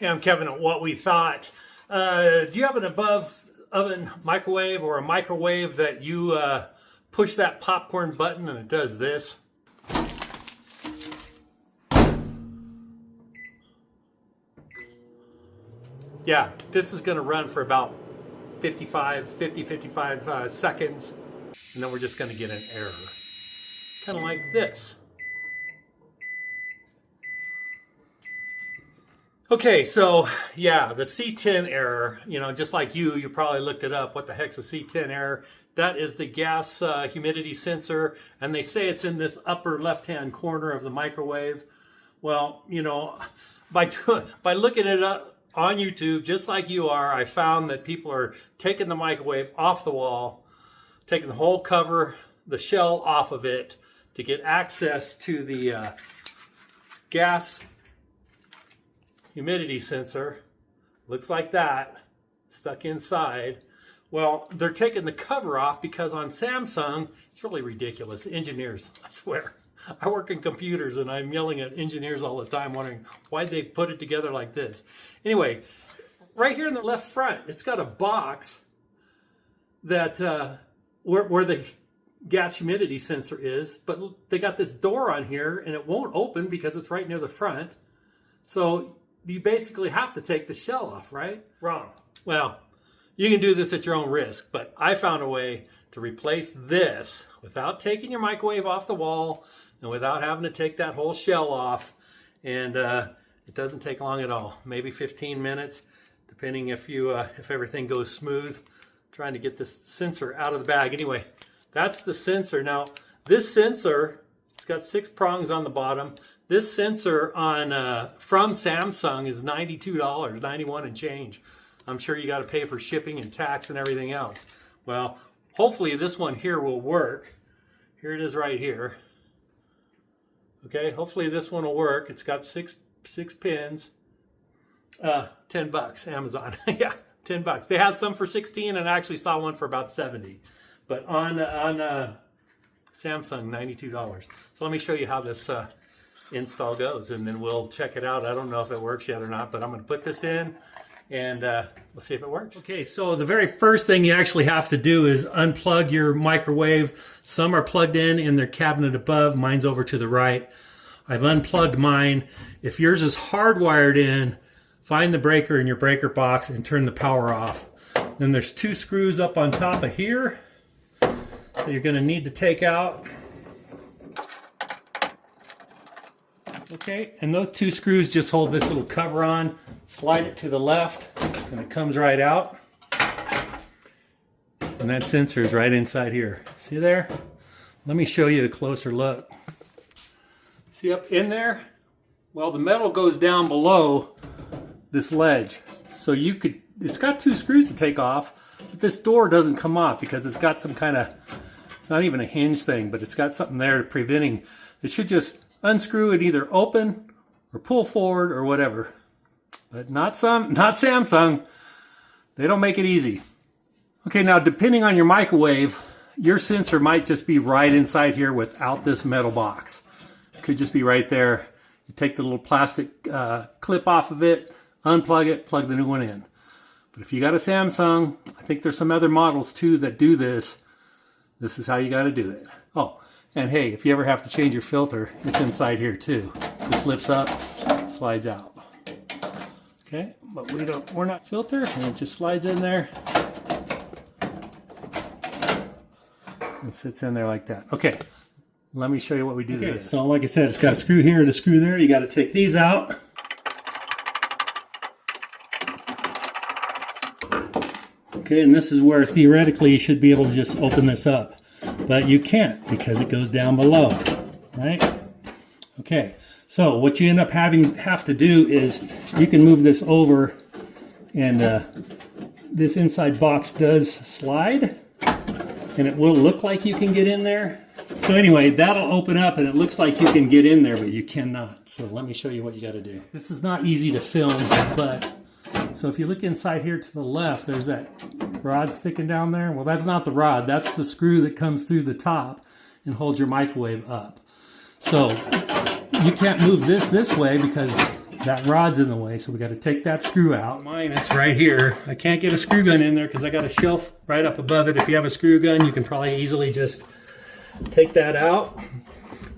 Hey, I'm Kevin at What We Thought. Do you have an above oven microwave or a microwave that you push that popcorn button and it does this? Yeah, this is going to run for about 55 seconds, and then we're just going to get an error. Kind of like this. Okay, so yeah, the C-10 error, you know, just like you probably looked it up. What the heck's a C-10 error? That is the gas humidity sensor, and they say it's in this upper left-hand corner of the microwave. Well, you know, by looking it up on YouTube, just like you are, I found that people are taking the microwave off the wall, taking the whole cover, the shell off of it to get access to the gas humidity sensor. Looks like that, stuck inside. Well, they're taking the cover off because on Samsung, it's really ridiculous. Engineers, I swear. I work in computers and I'm yelling at engineers all the time wondering why they put it together like this. Anyway, right here in the left front, it's got a box that where the gas humidity sensor is, but they got this door on here and it won't open because it's right near the front. So you basically have to take the shell off, right? Wrong. Well, you can do this at your own risk, but I found a way to replace this without taking your microwave off the wall and without having to take that whole shell off. And it doesn't take long at all, maybe 15 minutes, depending if everything goes smooth. Trying to get this sensor out of the bag. Anyway, that's the sensor. Now, this sensor, it's got 6 prongs on the bottom. This sensor on from Samsung is $92, 91 and change. I'm sure you got to pay for shipping and tax and everything else. Well, hopefully this one here will work. Here it is right here. Okay, hopefully this one will work. It's got six pins. $10, Amazon. Yeah, $10. They have some for 16, and I actually saw one for about 70. But on Samsung, $92. So let me show you how this install goes, and then we'll check it out. I don't know if it works yet or not, but I'm going to put this in and we'll see if it works. Okay, so the very first thing you actually have to do is unplug your microwave. Some are plugged in their cabinet above. Mine's over to the right. I've unplugged mine. If yours is hardwired in, find the breaker in your breaker box and turn the power off. Then there's 2 screws up on top of here that you're going to need to take out. Okay, and those 2 screws just hold this little cover on. Slide it to the left, and it comes right out. And that sensor is right inside here. See there? Let me show you a closer look. See up in there? Well, the metal goes down below this ledge. So it's got 2 screws to take off, but this door doesn't come off because it's got some kind of, it's not even a hinge thing, but it's got something there preventing. It should just unscrew it, either open or pull forward or whatever. But not Samsung. They don't make it easy. Okay, now depending on your microwave, your sensor might just be right inside here without this metal box. It could just be right there. You take the little plastic clip off of it, unplug it, plug the new one in. But if you got a Samsung, I think there's some other models too that do this. This is how you got to do it. Oh, and hey, if you ever have to change your filter, it's inside here too. Just lifts up, slides out. Okay, but we're not filter, and it just slides in there and sits in there like that. Okay, let me show you what we do to this. So like I said, it's got a screw here, the screw there. You got to take these out. Okay, and this is where theoretically you should be able to just open this up. But you can't because it goes down below, right? Okay, so what you end up have to do is you can move this over, and this inside box does slide, and it will look like you can get in there. So anyway, that'll open up and it looks like you can get in there, but you cannot. So let me show you what you got to do. This is not easy to film, but so if you look inside here to the left, there's that rod sticking down there. Well, that's not the rod. That's the screw that comes through the top and holds your microwave up. So you can't move this way because that rod's in the way, so we got to take that screw out. Mine, it's right here. I can't get a screw gun in there because I got a shelf right up above it. If you have a screw gun, you can probably easily just take that out.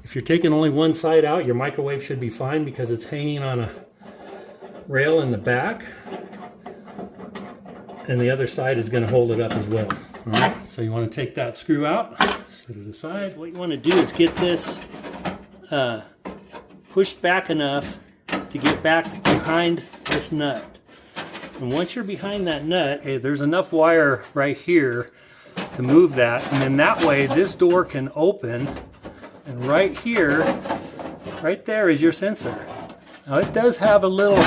If you're taking only one side out, your microwave should be fine because it's hanging on a rail in the back. And the other side is going to hold it up as well. All right, so you want to take that screw out, set it aside. What you want to do is get this pushed back enough to get back behind this nut. And once you're behind that nut, okay, there's enough wire right here to move that. And then that way, this door can open. And right here, right there is your sensor. Now it does have a little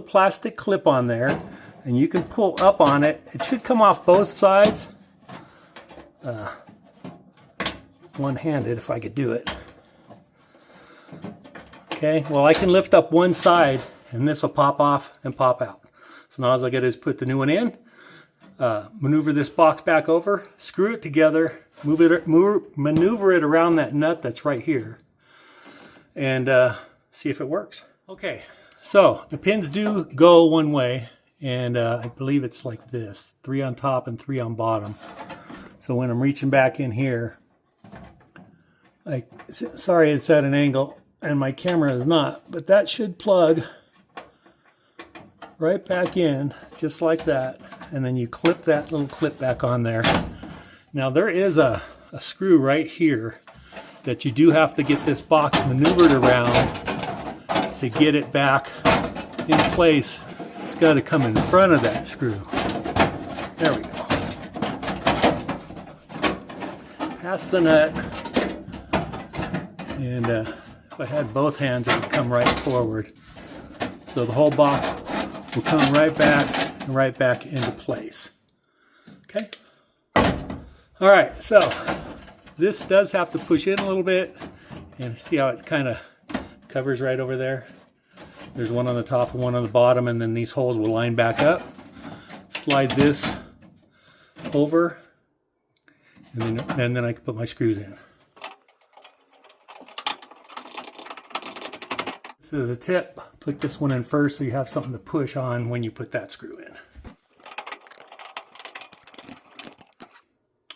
plastic clip on there, and you can pull up on it. It should come off both sides. One-handed if I could do it. Okay, well I can lift up one side and this will pop off and pop out. So now all I got to is put the new one in, maneuver this box back over, screw it together, maneuver it around that nut that's right here, and see if it works. Okay, so the pins do go one way, and I believe it's like this, 3 on top and 3 on bottom. So when I'm reaching back in here, sorry it's at an angle and my camera is not, but that should plug right back in just like that, and then you clip that little clip back on there. Now there is a screw right here that you do have to get this box maneuvered around to get it back in place. It's got to come in front of that screw. There we go. Past the nut, and if I had both hands it would come right forward. So the whole box will come right back into place. Okay? All right, so this does have to push in a little bit, and see how it kind of covers right over there? There's one on the top and one on the bottom, and then these holes will line back up. Slide this over, and then I can put my screws in. So the tip, put this one in first so you have something to push on when you put that screw in.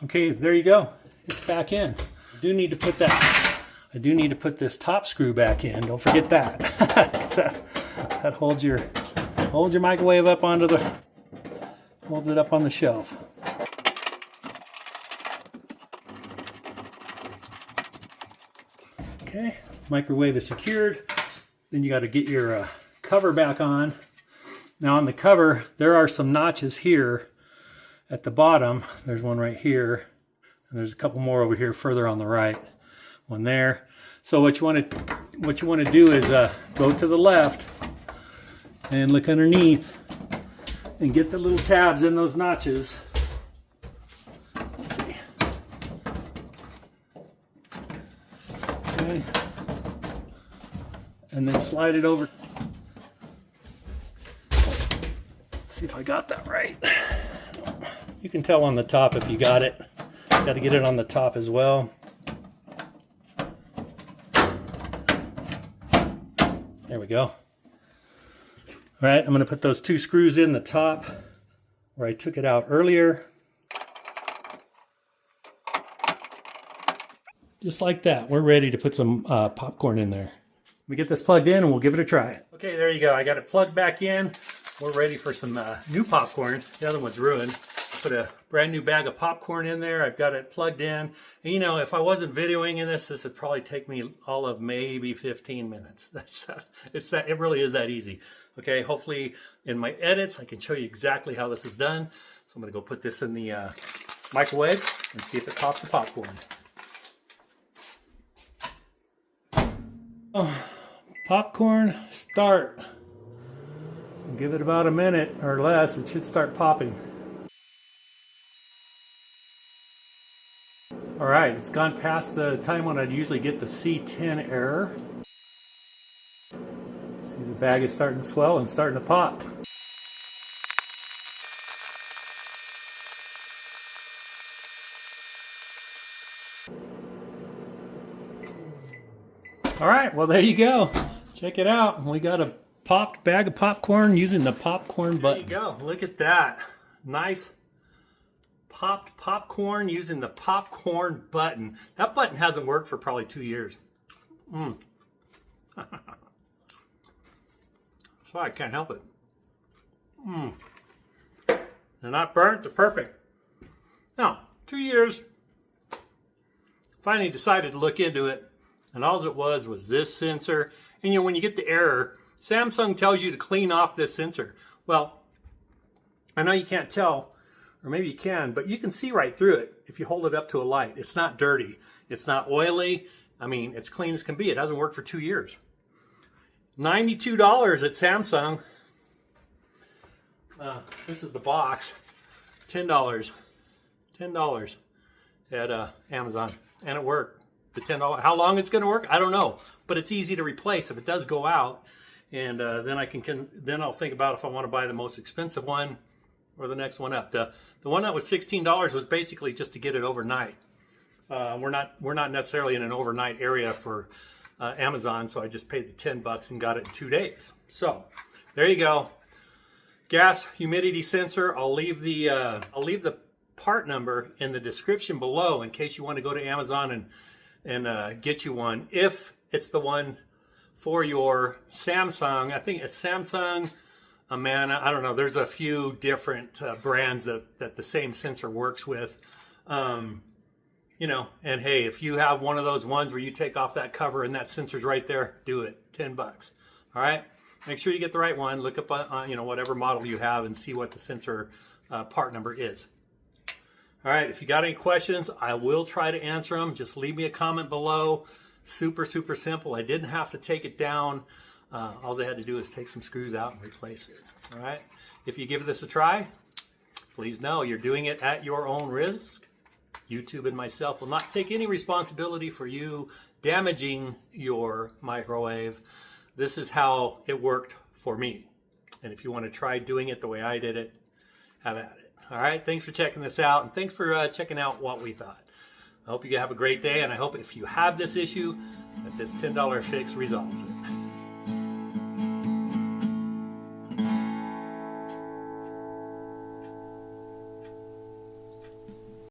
Okay, there you go. It's back in. I do need to put this top screw back in. Don't forget that. that holds your microwave up onto holds it up on the shelf. Okay, microwave is secured. Then you got to get your cover back on. Now on the cover, there are some notches here at the bottom. There's one right here, and there's a couple more over here further on the right. One there. So what you want to do is go to the left and look underneath and get the little tabs in those notches. Let's see. Okay. And then slide it over. See if I got that right. You can tell on the top if you got it. Got to get it on the top as well. There we go. All right, I'm going to put those 2 screws in the top where I took it out earlier. Just like that. We're ready to put some popcorn in there. We get this plugged in and we'll give it a try. Okay, there you go. I got it plugged back in. We're ready for some new popcorn. The other one's ruined. Put a brand new bag of popcorn in there. I've got it plugged in. And, you know, if I wasn't videoing in this would probably take me all of maybe 15 minutes. It really is that easy. Okay, hopefully in my edits I can show you exactly how this is done. So I'm going to go put this in the microwave and see if it pops the popcorn. Popcorn, start. Give it about a minute or less, it should start popping. All right, it's gone past the time when I'd usually get the C-10 error. See, the bag is starting to swell and starting to pop. All right, well there you go. Check it out. We got a popped bag of popcorn using the popcorn button. There you go. Look at that. Nice popped popcorn using the popcorn button. That button hasn't worked for probably 2 years. So I can't help it. They're not burnt. They're perfect. Now, 2 years. Finally decided to look into it, and all it was this sensor. And you know, when you get the error, Samsung tells you to clean off this sensor. Well, I know you can't tell, or maybe you can, but you can see right through it if you hold it up to a light. It's not dirty. It's not oily. I mean, it's clean as can be. It hasn't worked for 2 years. $92 at Samsung. This is the box. $10. $10 at Amazon. And it worked. The $10. How long it's going to work, I don't know. But it's easy to replace if it does go out. And then I'll think about if I want to buy the most expensive one or the next one up. The one that was $16 was basically just to get it overnight. We're not necessarily in an overnight area for Amazon, so I just paid the $10 and got it in 2 days. So there you go. Gas humidity sensor. I'll leave the part number in the description below in case you want to go to Amazon and get you one. If it's the one for your Samsung, I think it's Samsung, Amana. I don't know. There's a few different brands that the same sensor works with. You know, and hey, if you have one of those ones where you take off that cover and that sensor's right there, do it. $10. All right. Make sure you get the right one. Look up you know, whatever model you have and see what the sensor part number is. All right. If you got any questions, I will try to answer them. Just leave me a comment below. Super, super simple. I didn't have to take it down. All I had to do is take some screws out and replace it. All right. If you give this a try, please know you're doing it at your own risk. YouTube and myself will not take any responsibility for you damaging your microwave. This is how it worked for me. And if you want to try doing it the way I did it, have at it. All right. Thanks for checking this out. And thanks for checking out what we thought. I hope you have a great day. And I hope if you have this issue, that this $10 fix resolves it.